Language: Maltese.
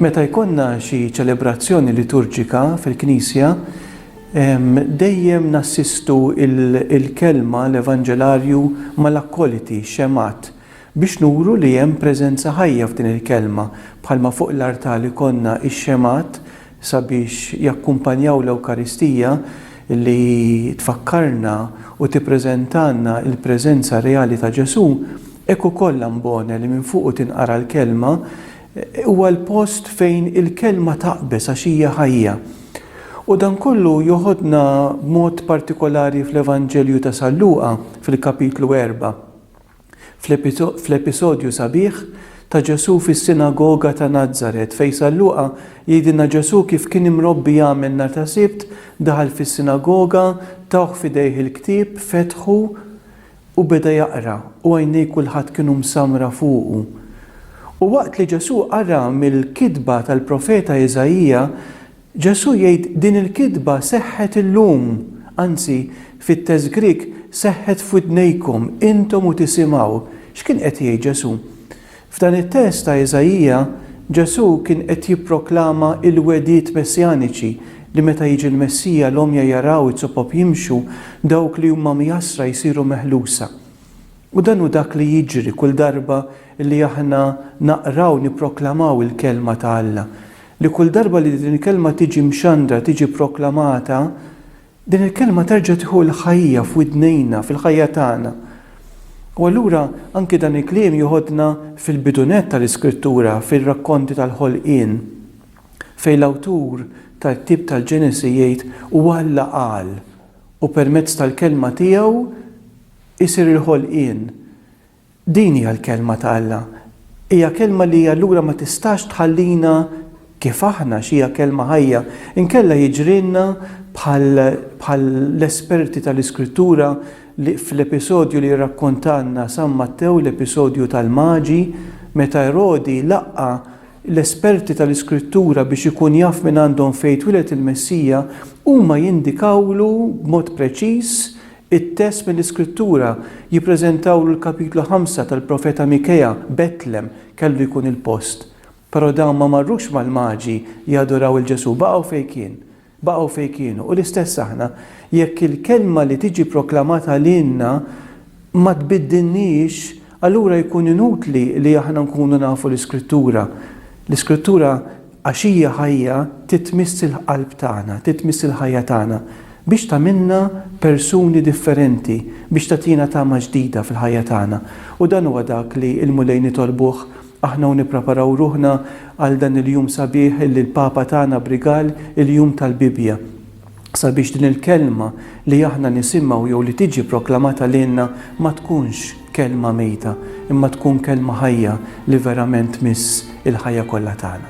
Meta jkollna xi ċelebrazzjoni liturġika fil-Knisja, dejjem nassistu il-kelma l-Evanġelarju mal-akkoliti, xemat, biex nuru li hemm preżenza ħajja f'din il-kelma. Bħalma fuq l-artali konna ix-xemat sabiex jakkumpanjaw l-Ewkaristija li tfakkarna u tippreżentanna il-preżenza reali ta' Ġesu, hekk ukoll ambona li minn fuq tinqara l-kelma huwa l-post fejn il-kelma taqbes għax hija ħajja. U dan kollu joħodna mod partikolari fl-Evanġelju ta' San Luqa fil-kapitlu 4. Fl-episodju sabiħ ta' Ġesu fis-sinagoga ta' Nazaret fejn San Luqa jgħidilna Ġesu kif kien imrobbi jagħmel nhar ta' Sibt, daħal fis-sinagoga, tawh f'idejh il-ktieb, fetħu u beda jaqra u għajnej kulħadd kienu msamra fuqu. U waqt li Ġesu qara mill-kitba tal-profeta Eżajija, Ġesu jgħid din il-kitba seħħet illum, anzi fit-teżt Grik seħħet f'widnejkom intom u tisimgħu. X'kien qed jgħid Ġesu? F'dan it-test ta' Eżajija, Ġesu kien qed jipproklama il-wedijiet messjaniċi li meta jiġi l-Messija l-omja jaraw it-sopop jimxu dawk li huma mjasra jsiru meħlusa. U dan hu dak li jiġri kull darba li aħna naqraw nipproklamaw il-kelma ta' Alla. Li kull darba li din il-kelma tiġi mxandra, tiġi proklamata, din il-kelma terġa' tieħu l-ħajja f'widnejna, fil-ħajja tagħna. U allura anke dan il-kliem joħodna fil-bidunet tal-Iskrittura, fil-rakkonti tal-ħolqien, fejn l-awtur tal-ktieb tal-Ġenesi jgħid u Alla qal u permezz tal-kelma tiegħu isir il-ħolqien. Din hija l-kelma ta' Alla. Hija kelma li allura ma tistax tħallina kif aħna xija kelma ħajja, inkella jiġrilna bħal l-esperti tal-Iskrittura li fl-episodju li rakkontanna San Mattew, l-episodju tal-Maġi, meta Erodi laqqa l-esperti tal-Iskrittura biex ikun jaf minn għandhom fejn twilet il-Messija, huma jindikawlu b'mod preċiż it-test mill-Iskrittura, jippreżentawlu l-kapitlu 5 tal-profeta Mikea, Betlem, kellu jkun il-post. Però dawn ma marrux mal-maġi jadoraw il-Ġesu, baqgħu fejn kienu. U l-istess aħna, jekk il-kelma li tiġi proklamata lilna ma tbiddilniex, allura jkun inutli li aħna nkunu nafu l-Iskrittura. L-Iskrittura għax hija ħajja titmiss il-qalb tagħna, titmiss il-ħajja tagħna biex tagħmilna persuni differenti, biex tagħtina tama ġdida fil-ħajja tagħna. U dan huwa dak li l-mulej nitolbuh aħna u nippreparaw ruħna għal dan il-jum sabiħ li l-Papa tagħna brigal il-jum tal-Bibja. Sabiex din il-kelma li aħna nisimgħu jew li tiġi proklamata lilna ma tkunx kelma mejta, imma tkun kelma ħajja li verament miss il-ħajja kollha tagħna.